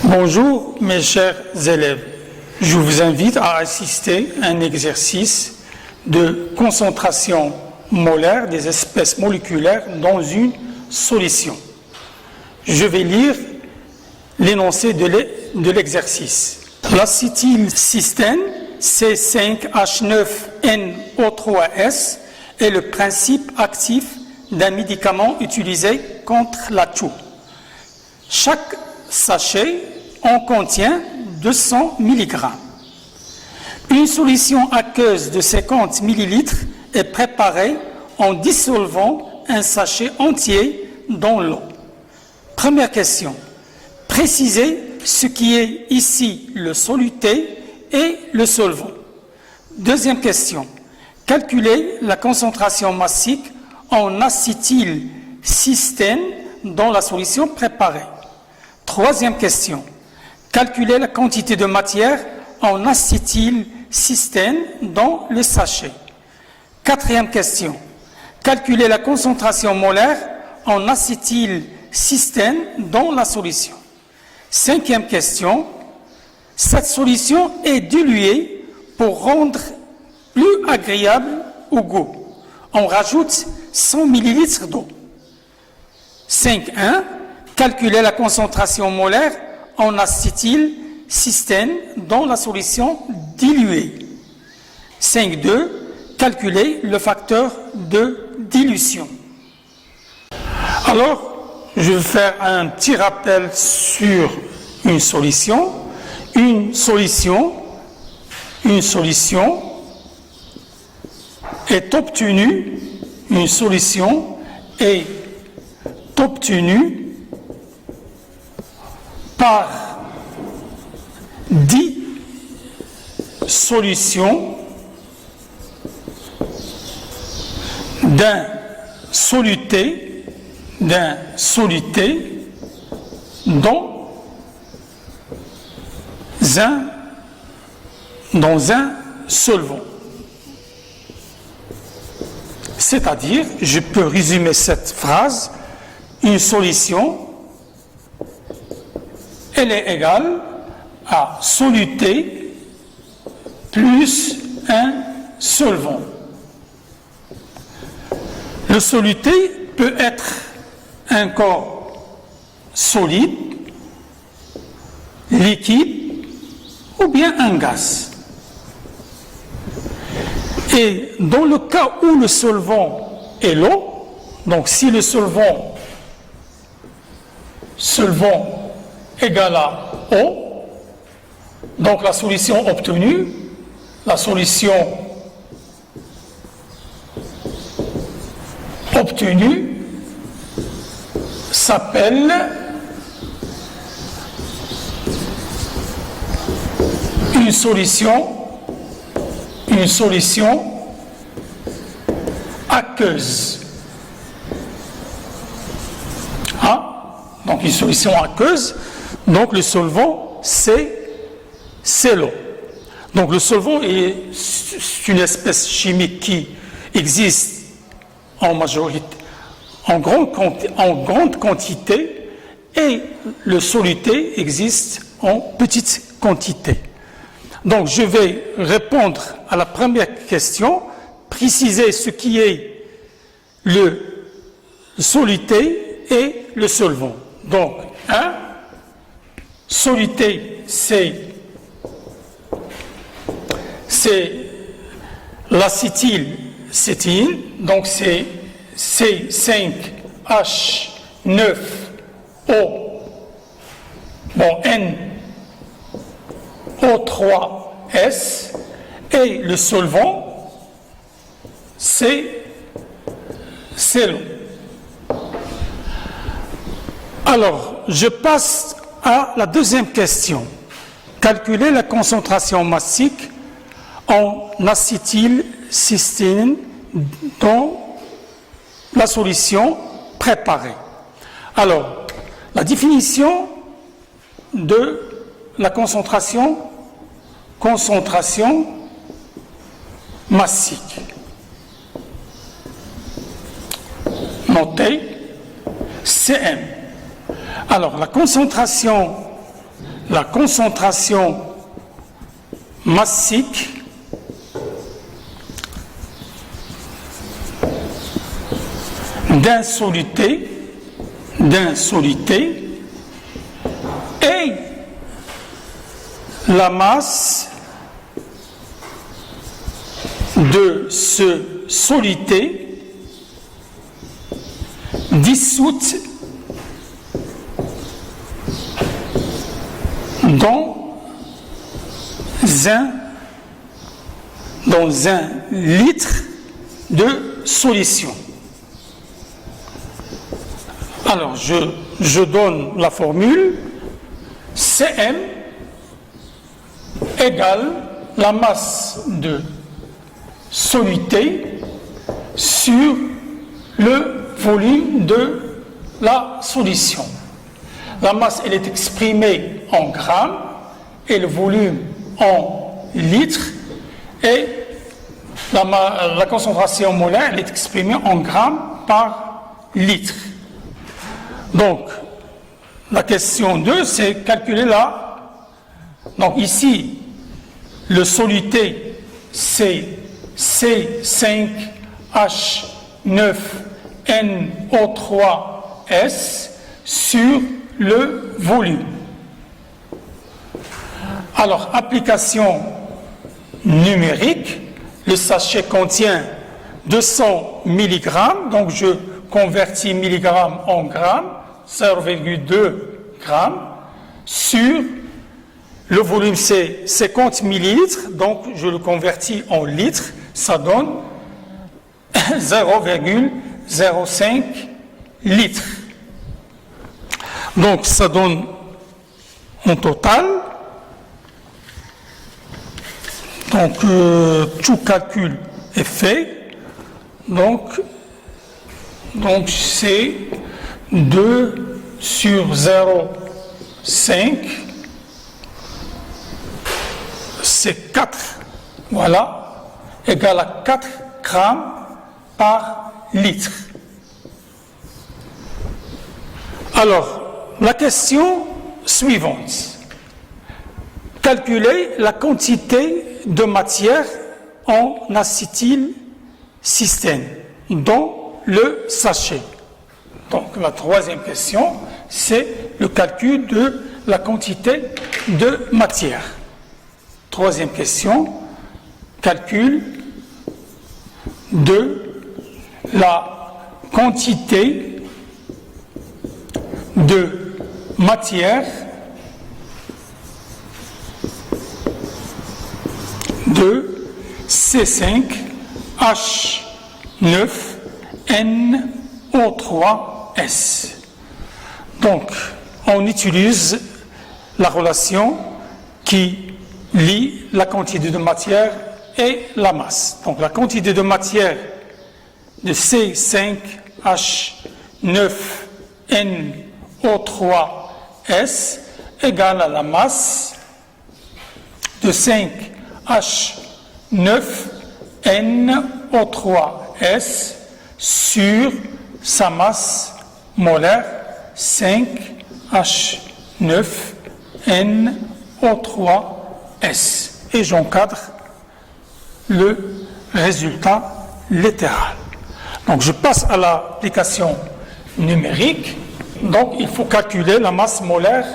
Bonjour mes chers élèves, je vous invite à assister à un exercice de concentration molaire des espèces moléculaires dans une solution. Je vais lire l'énoncé de l'exercice. L'acétylcystène C5H9NO3S est le principe actif d'un médicament utilisé contre la toux. Chaque sachet en contient 200 mg. Une solution aqueuse de 50 ml est préparée en dissolvant un sachet entier dans l'eau. Première question. Précisez ce qui est ici le soluté et le solvant. Deuxième question. Calculez la concentration massique en acétylcystène dans la solution préparée. Troisième question. Calculez la quantité de matière en acétylcystène dans le sachet. Quatrième question. Calculez la concentration molaire en acétylcystène dans la solution. Cinquième question. Cette solution est diluée pour rendre plus agréable au goût. On rajoute 100 ml d'eau. 5.1. Calculer la concentration molaire en acétylcystène dans la solution diluée. 5.2. Calculer le facteur de dilution. Alors, je vais faire un petit rappel sur une solution. Une solution est obtenue par 10 solutions d'un soluté dans un solvant. C'est-à-dire, je peux résumer cette phrase, une solution, elle est égale à soluté plus un solvant. Le soluté peut être un corps solide, liquide ou bien un gaz. Et dans le cas où le solvant est l'eau, donc si le solvant égale à eau, donc la solution obtenue, s'appelle une solution aqueuse. Donc une solution aqueuse, donc le solvant c'est l'eau. Donc le solvant est une espèce chimique qui existe en majorité, en grande quantité, et le soluté existe en petite quantité. Donc je vais répondre à la première question, préciser ce qui est le soluté et le solvant. Donc, soluté, c'est l'acétylcétine, donc c'est NO3S, et le solvant, c'est l'eau. Alors, je passe à la deuxième question. Calculer la concentration massique en acétylcystène dans la solution préparée. Alors, la définition de la concentration massique. Notez CM. Alors, la concentration la concentration massique d'un soluté et la masse de ce soluté dissoute dans un litre de solution. Alors, je donne la formule. Cm égale la masse de soluté sur le volume de la solution. La masse, elle est exprimée en grammes et le volume en litres, et la concentration molaire, elle est exprimée en grammes par litre. Donc, la question 2, c'est calculer donc ici, le soluté, c'est C5H9NO3S sur le volume. Alors, application numérique, le sachet contient 200 mg, donc je convertis milligrammes en grammes, 0,2 grammes, sur le volume, c'est 50 millilitres, donc je le convertis en litres, ça donne 0,05 litres. Donc ça donne en total, donc tout calcul est fait, donc c'est 2 sur 0,5, c'est 4, voilà, égale à 4 grammes par litre. Alors, la question suivante. Calculer la quantité de matière en acétylcystène dans le sachet. Donc, la troisième question, c'est le calcul de la quantité de matière. Troisième question, calcul de la quantité de matière de C5H9NO3S. Donc, on utilise la relation qui lie la quantité de matière et la masse. Donc, la quantité de matière de C5H9NO3S égale à la masse de 5H9NO3S sur sa masse molaire 5H9NO3S. Et j'encadre le résultat littéral. Donc je passe à l'application numérique. Donc il faut calculer la masse molaire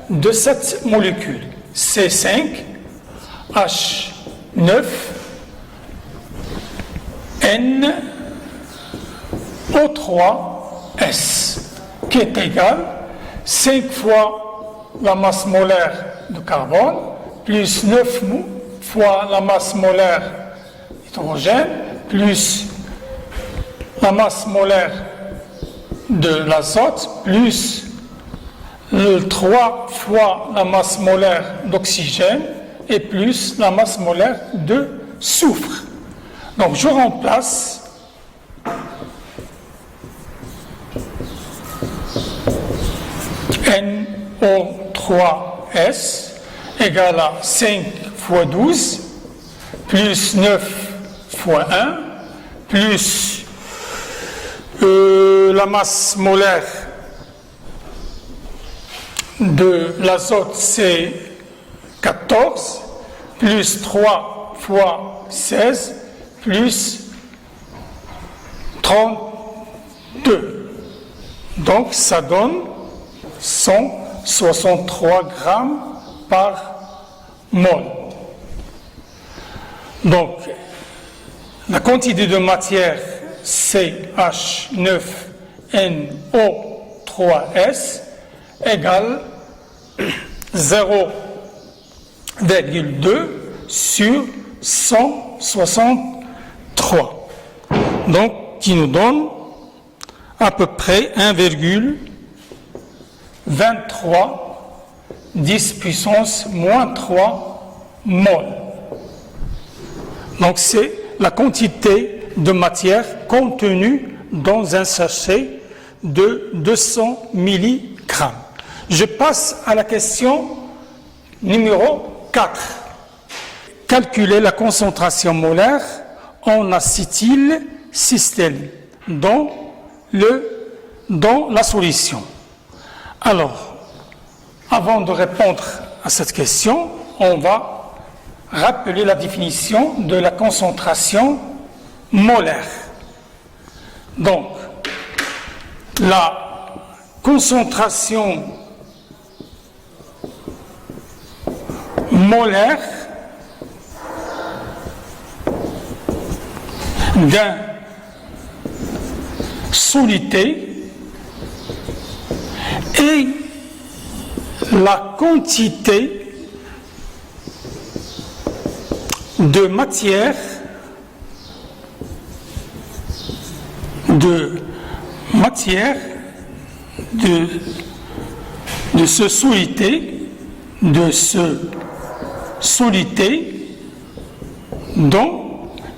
de cette molécule. C5H9NO3S, qui est égal 5 fois la masse molaire de carbone, plus 9 fois la masse molaire d'hydrogène, plus la masse molaire de l'azote, plus 3 fois la masse molaire d'oxygène, et plus la masse molaire de soufre. Donc je remplace NO3S égale à 5 fois 12 plus 9 fois 1 plus la masse molaire de l'azote, c'est 14, plus 3 fois 16, plus 32. Donc, ça donne 163 grammes par mol. Donc, la quantité de matière CH9NO3S égale 0,2 sur 163. Donc, qui nous donne à peu près 1,23 10 puissance moins 3 mol. Donc, c'est la quantité de matière contenue dans un sachet de 200 mg. Je passe à la question numéro 4. Calculer la concentration molaire en acétylcystène dans la solution. Alors, avant de répondre à cette question, on va rappeler la définition de la concentration molaire. Donc, la concentration molaire d'un soluté est la quantité de matière de ce soluté dont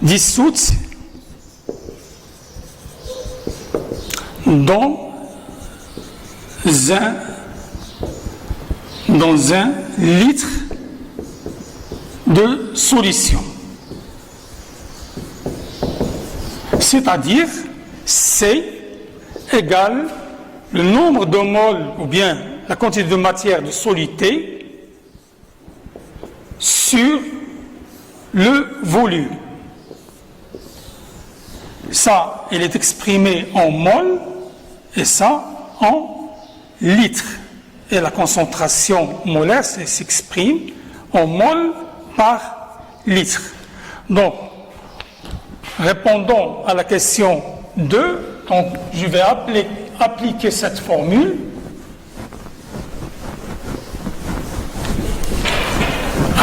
dissoute dans un litre de solution. C'est-à-dire, C égale le nombre de moles ou bien la quantité de matière de soluté sur le volume. Ça, il est exprimé en mol et ça en litres. Et la concentration molaire s'exprime en mol par litre. Donc, répondons à la question 2. Donc, je vais appliquer cette formule.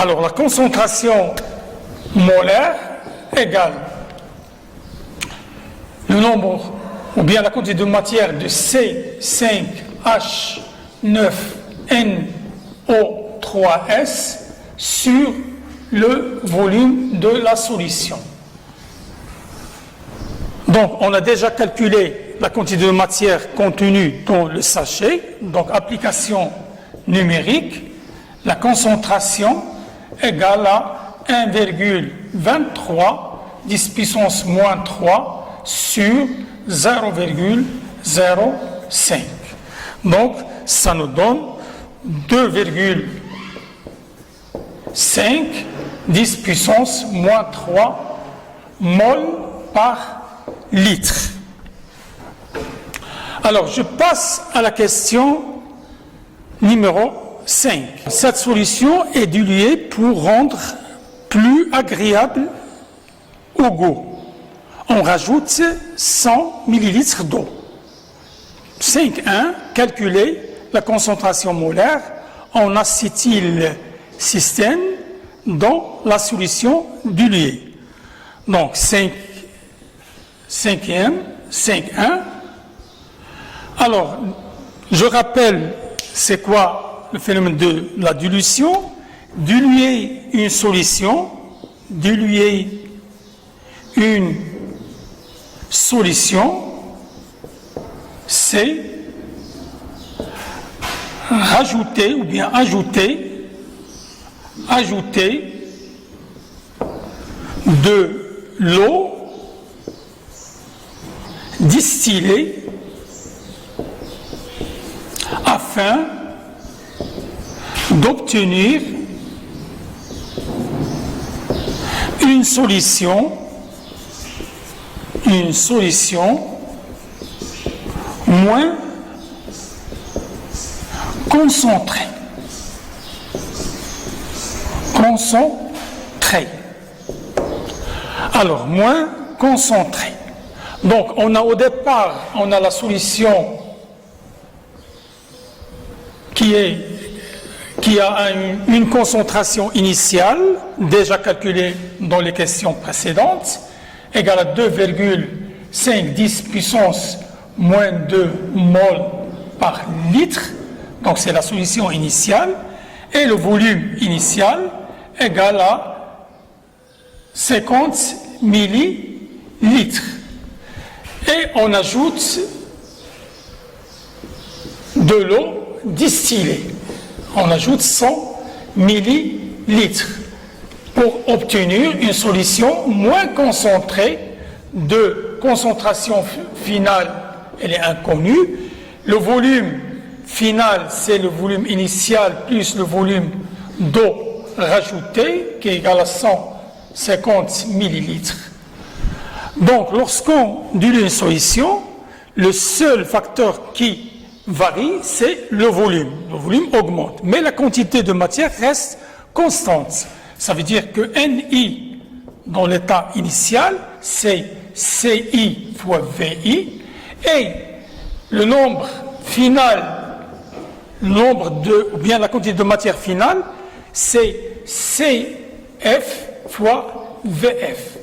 Alors, la concentration molaire égale le nombre ou bien la quantité de matière de C5H9NO3S sur le volume de la solution. Donc, on a déjà calculé la quantité de matière contenue dans le sachet. Donc, application numérique, la concentration égale à 1,23 10 puissance moins 3 sur 0,05. Donc, ça nous donne 2,5 10 puissance moins 3 mol par litre. Alors, je passe à la question numéro 5. Cette solution est diluée pour rendre plus agréable au goût. On rajoute 100 ml d'eau. 5.1. Calculer la concentration molaire en acétylcystène dans la solution diluée. Donc, 5.1. Alors, je rappelle, c'est quoi le phénomène de la dilution? Diluer une solution, c'est rajouter ou bien ajouter de l'eau distillée afin d'obtenir une solution moins concentrée. Alors, moins concentrée. Donc, au départ, on a la solution qui a une concentration initiale, déjà calculée dans les questions précédentes, égale à 2,510 puissance moins 2 mol par litre. Donc, c'est la solution initiale. Et le volume initial égale à 50 millilitres. Et on ajoute de l'eau distillée. On ajoute 100 millilitres pour obtenir une solution moins concentrée. De concentration finale, elle est inconnue. Le volume final, c'est le volume initial plus le volume d'eau rajouté, qui est égal à 150 millilitres. Donc, lorsqu'on dilue une solution, le seul facteur qui varie, c'est le volume. Le volume augmente, mais la quantité de matière reste constante. Ça veut dire que NI, dans l'état initial, c'est CI fois VI, et le nombre final, ou bien la quantité de matière finale, c'est CF fois VF.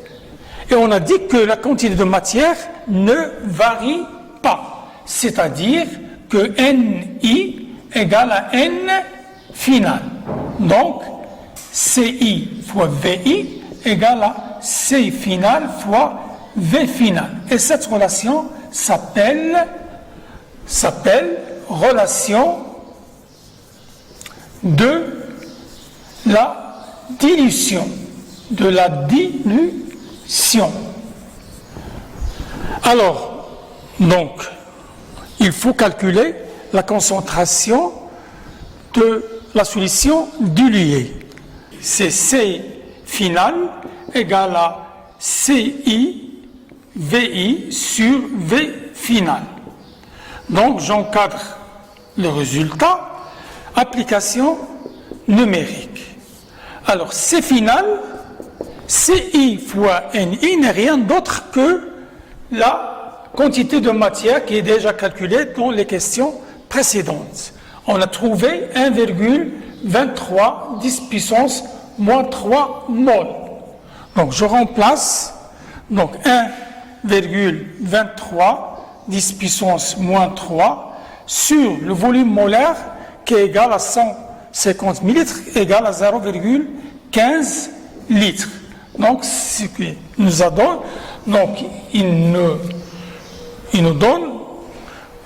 Et on a dit que la quantité de matière ne varie pas, c'est-à-dire que NI égale à N final. Donc, CI fois VI égale à C final fois V final. Et cette relation s'appelle relation de la dilution. Alors, donc, il faut calculer la concentration de la solution diluée. C'est C final égale à CI VI sur V final. Donc, j'encadre le résultat. Application numérique. Alors, C final, CI fois NI n'est rien d'autre que la quantité de matière qui est déjà calculée dans les questions précédentes. On a trouvé 1,23 10 puissance moins 3 mol. Donc, je remplace donc 1,23 10 puissance moins 3 sur le volume molaire qui est égal à 150 millilitres, égal à 0,15 litres. Donc, ce qui nous donne, donc, il nous donne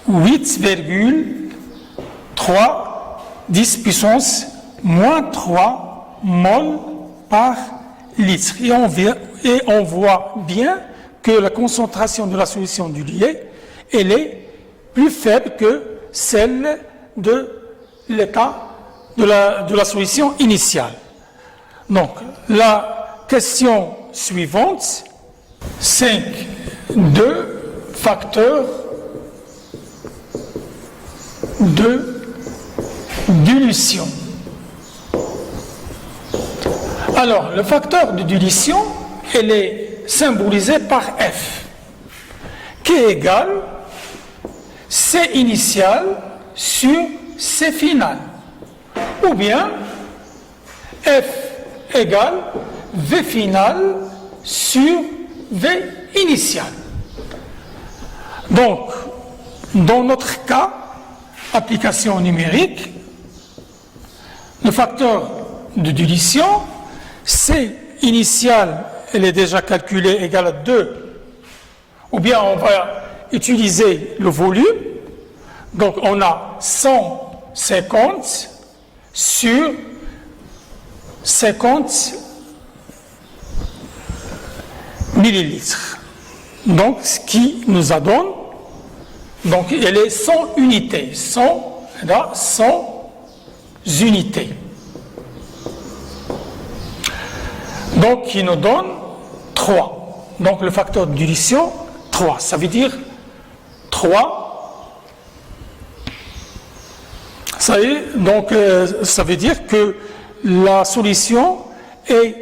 8,3 10 puissance moins 3 mol par litre. Et on voit bien que la concentration de la solution diluée, elle est plus faible que celle de l'état de la solution initiale. Donc, la question suivante, 5. 2 facteurs de dilution. Alors, le facteur de dilution, elle est symbolisé par F, qui est égal C initial sur C final. Ou bien F égale V final sur V initial. Donc, dans notre cas, application numérique, le facteur de dilution, C initial, elle est déjà calculée égale à 2, ou bien on va utiliser le volume, donc on a 150 sur 50 millilitres. Donc, ce qui nous a donné, donc elle est 100 unités. 100 unités. Donc, qui nous donne 3. Donc, le facteur de dilution, 3. Ça veut dire 3. Ça y est, donc, ça veut dire que la solution est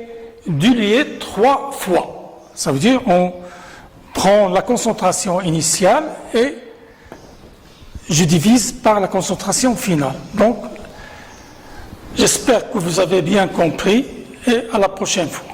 diluée 3 fois. Ça veut dire on prend la concentration initiale et je divise par la concentration finale. Donc, j'espère que vous avez bien compris et à la prochaine fois.